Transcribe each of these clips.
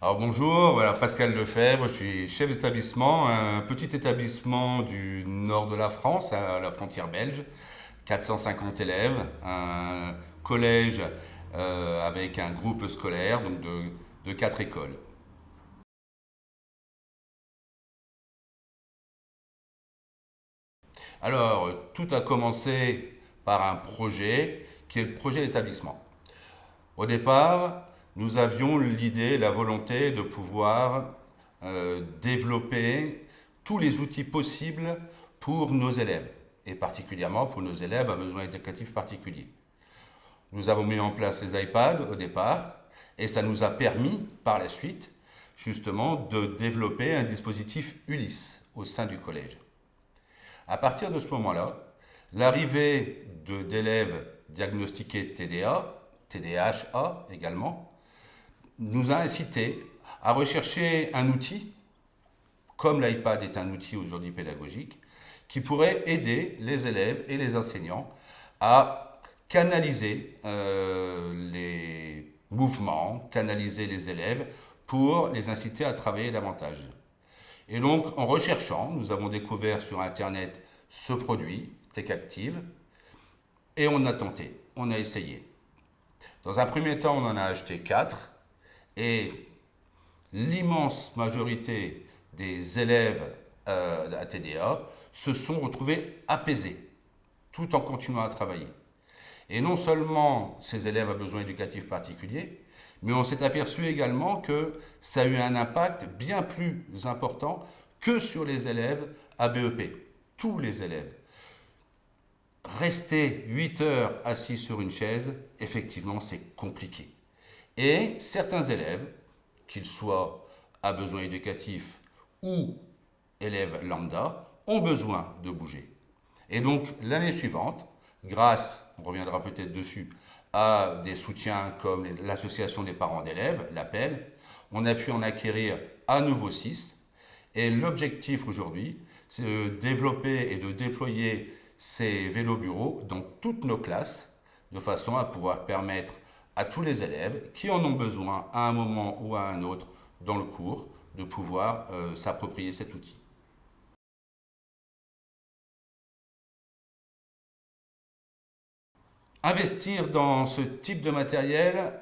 Alors bonjour, voilà Pascal Lefebvre, je suis chef d'établissement, un petit établissement du nord de la France, à la frontière belge, 450 élèves, un collège avec un groupe scolaire donc de 4 écoles. Alors tout a commencé par un projet qui est le projet d'établissement. Au départ, nous avions l'idée, la volonté de pouvoir développer tous les outils possibles pour nos élèves, et particulièrement pour nos élèves à besoins éducatifs particuliers. Nous avons mis en place les iPads au départ, et ça nous a permis, par la suite, justement, de développer un dispositif Ulysse au sein du collège. À partir de ce moment-là, l'arrivée d'élèves diagnostiqués TDA, TDAH également, nous a incité à rechercher un outil, comme l'iPad est un outil aujourd'hui pédagogique, qui pourrait aider les élèves et les enseignants à canaliser les mouvements, canaliser les élèves pour les inciter à travailler davantage. Et donc, en recherchant, nous avons découvert sur Internet ce produit, TechActive, et on a tenté, on a essayé. Dans un premier temps, on en a acheté 4, et l'immense majorité des élèves à TDA se sont retrouvés apaisés, tout en continuant à travailler. Et non seulement ces élèves à besoins éducatifs particuliers, mais on s'est aperçu également que ça a eu un impact bien plus important que sur les élèves à BEP. Tous les élèves. Rester 8 heures assis sur une chaise, effectivement, c'est compliqué. Et certains élèves, qu'ils soient à besoins éducatifs ou élèves lambda, ont besoin de bouger. Et donc, l'année suivante, grâce, on reviendra peut-être dessus, à des soutiens comme l'association des parents d'élèves, l'APEL, on a pu en acquérir à nouveau 6. Et l'objectif aujourd'hui, c'est de développer et de déployer ces vélos bureaux dans toutes nos classes, de façon à pouvoir permettre à tous les élèves qui en ont besoin à un moment ou à un autre dans le cours, de pouvoir s'approprier cet outil. Investir dans ce type de matériel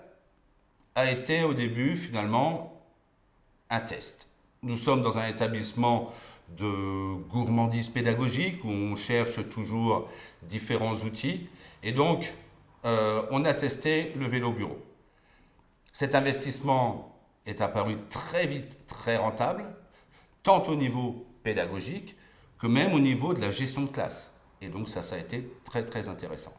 a été au début finalement un test. Nous sommes dans un établissement de gourmandise pédagogique où on cherche toujours différents outils et donc on a testé le vélo bureau. Cet investissement est apparu très vite très rentable, tant au niveau pédagogique que même au niveau de la gestion de classe. Et donc ça a été très très intéressant.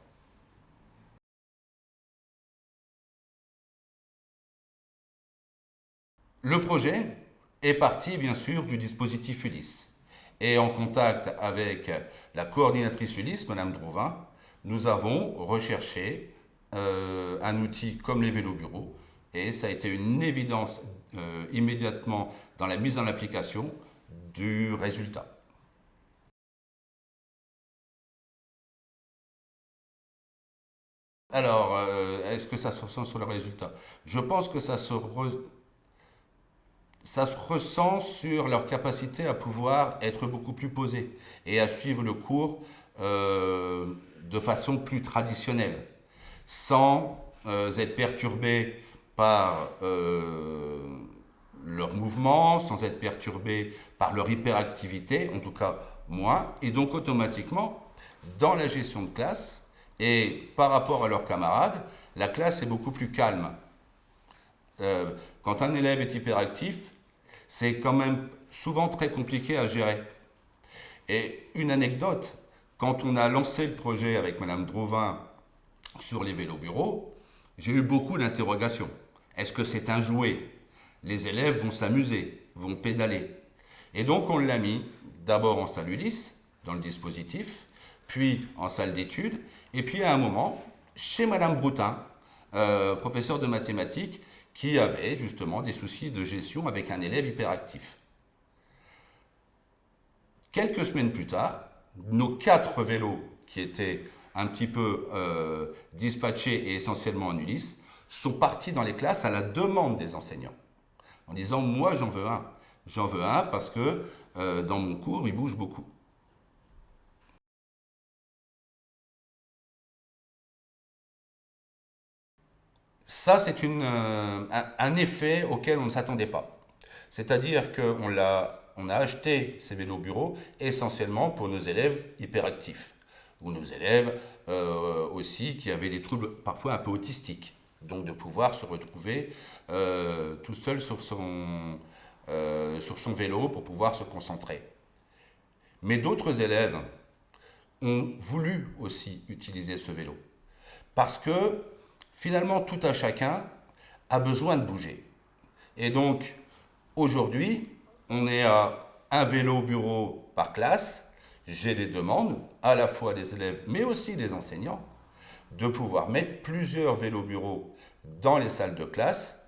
Le projet est parti bien sûr du dispositif Ulysse. Et en contact avec la coordinatrice Ulysse, Madame Drouvin, nous avons recherché un outil comme les vélos bureaux. Et ça a été une évidence immédiatement dans la mise en application du résultat. Alors, est-ce que ça se ressent sur le résultat? Je pense que ça se ressent sur leur capacité à pouvoir être beaucoup plus posés et à suivre le cours de façon plus traditionnelle, sans être perturbés par leurs mouvements, sans être perturbés par leur hyperactivité, en tout cas moins, et donc automatiquement, dans la gestion de classe et par rapport à leurs camarades, la classe est beaucoup plus calme. Quand un élève est hyperactif, c'est quand même souvent très compliqué à gérer. Et une anecdote, quand on a lancé le projet avec Madame Drovin sur les vélos bureaux, j'ai eu beaucoup d'interrogations. Est-ce que c'est un jouet? Les élèves vont s'amuser, vont pédaler. Et donc on l'a mis d'abord en salle Ulysse, dans le dispositif, puis en salle d'études, et puis à un moment, chez Madame Broutin, professeur de mathématiques, qui avait justement des soucis de gestion avec un élève hyperactif. Quelques semaines plus tard, nos 4 vélos qui étaient un petit peu dispatchés et essentiellement en Ulysse sont partis dans les classes à la demande des enseignants. en disant moi j'en veux un. J'en veux un parce que dans mon cours il bouge beaucoup. Ça, c'est un effet auquel on ne s'attendait pas. C'est-à-dire on a acheté ces vélos bureaux essentiellement pour nos élèves hyperactifs ou nos élèves aussi qui avaient des troubles parfois un peu autistiques. Donc de pouvoir se retrouver tout seul sur son vélo pour pouvoir se concentrer. Mais d'autres élèves ont voulu aussi utiliser ce vélo. Parce que finalement, tout un chacun a besoin de bouger. Et donc, aujourd'hui, on est à un vélo bureau par classe. J'ai des demandes, à la fois des élèves, mais aussi des enseignants, de pouvoir mettre plusieurs vélos bureaux dans les salles de classe.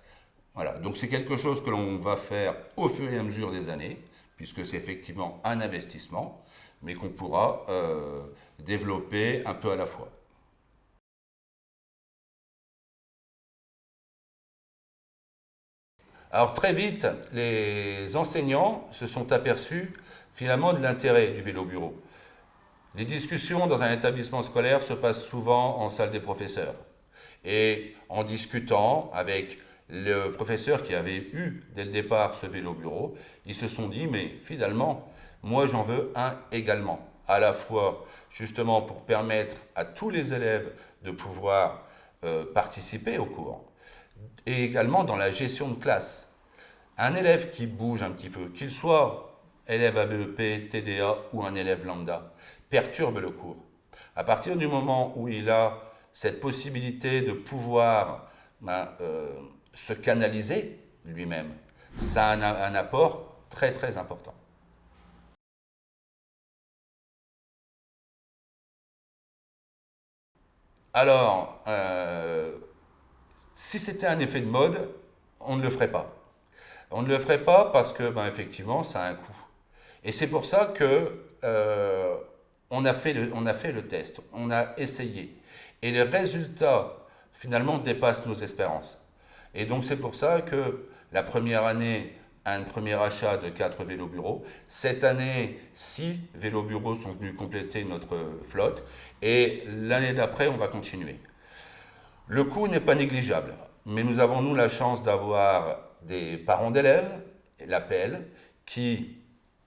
Voilà, donc c'est quelque chose que l'on va faire au fur et à mesure des années, puisque c'est effectivement un investissement, mais qu'on pourra développer un peu à la fois. Alors très vite, les enseignants se sont aperçus finalement de l'intérêt du vélo bureau. Les discussions dans un établissement scolaire se passent souvent en salle des professeurs. Et en discutant avec le professeur qui avait eu dès le départ ce vélo bureau, ils se sont dit, mais finalement, moi j'en veux un également. À la fois justement pour permettre à tous les élèves de pouvoir participer au cours et également dans la gestion de classe. Un élève qui bouge un petit peu, qu'il soit élève ABEP, TDA ou un élève lambda, perturbe le cours. À partir du moment où il a cette possibilité de pouvoir se canaliser lui-même, ça a un apport très très important. Alors, si c'était un effet de mode, on ne le ferait pas. On ne le ferait pas parce que, effectivement, ça a un coût. Et c'est pour ça que on a fait le test, on a essayé. Et les résultats, finalement, dépassent nos espérances. Et donc, c'est pour ça que la première année, un premier achat de 4 vélos bureaux. Cette année, 6 vélos bureaux sont venus compléter notre flotte. Et l'année d'après, on va continuer. Le coût n'est pas négligeable, mais nous avons, nous, la chance d'avoir des parents d'élèves, l'APL, qui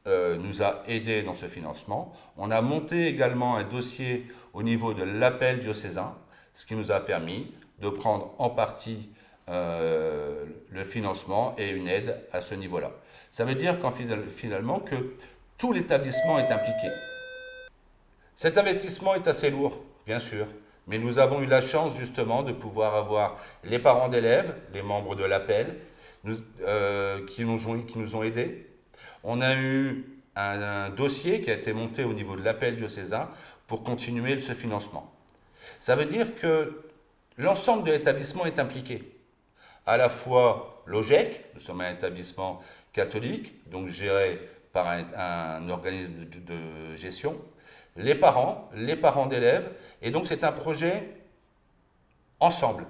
nous a aidés dans ce financement. On a monté également un dossier au niveau de l'appel diocésain, ce qui nous a permis de prendre en partie le financement et une aide à ce niveau-là. Ça veut dire finalement que tout l'établissement est impliqué. Cet investissement est assez lourd, bien sûr, mais nous avons eu la chance justement de pouvoir avoir les parents d'élèves, les membres de l'appel, qui nous ont aidés. On a eu un dossier qui a été monté au niveau de l'appel diocésain pour continuer ce financement. Ça veut dire que l'ensemble de l'établissement est impliqué. À la fois l'OGEC, nous sommes un établissement catholique, donc géré par un organisme de gestion, les parents d'élèves, et donc c'est un projet ensemble.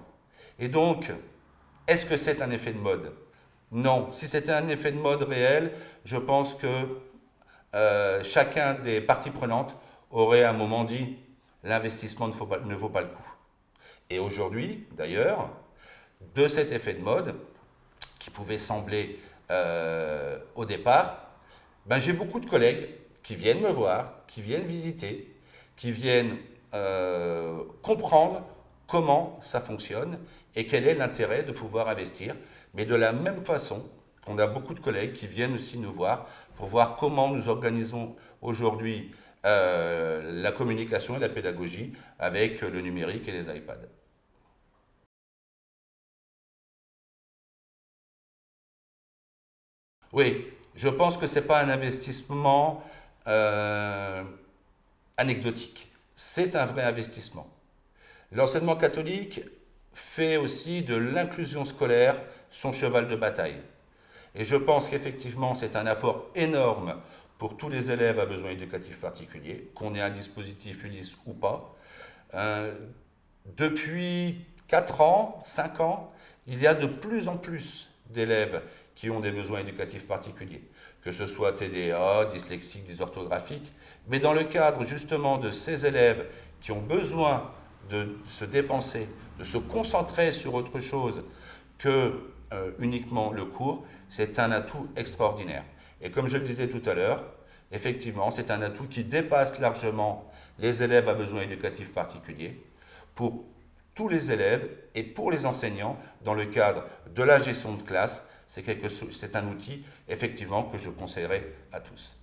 Et donc, est-ce que c'est un effet de mode? Non. Si c'était un effet de mode réel, je pense que chacun des parties prenantes aurait à un moment dit l'investissement ne vaut pas le coup. Et aujourd'hui, d'ailleurs, de cet effet de mode, qui pouvait sembler au départ, j'ai beaucoup de collègues qui viennent me voir, qui viennent visiter, qui viennent comprendre comment ça fonctionne et quel est l'intérêt de pouvoir investir. Mais de la même façon qu'on a beaucoup de collègues qui viennent aussi nous voir pour voir comment nous organisons aujourd'hui la communication et la pédagogie avec le numérique et les iPads. Oui, je pense que ce n'est pas un investissement euh, anecdotique. C'est un vrai investissement. L'enseignement catholique fait aussi de l'inclusion scolaire son cheval de bataille. Et je pense qu'effectivement, c'est un apport énorme pour tous les élèves à besoins éducatifs particuliers, qu'on ait un dispositif Ulysse ou pas. Euh, Depuis 4 ans, 5 ans, il y a de plus en plus d'élèves qui ont des besoins éducatifs particuliers, que ce soit TDA, dyslexiques, dysorthographiques, mais dans le cadre justement de ces élèves qui ont besoin de se dépenser, de se concentrer sur autre chose que uniquement le cours, c'est un atout extraordinaire. Et comme je le disais tout à l'heure, effectivement, c'est un atout qui dépasse largement les élèves à besoins éducatifs particuliers pour tous les élèves et pour les enseignants dans le cadre de la gestion de classe. C'est un outil, effectivement, que je conseillerais à tous.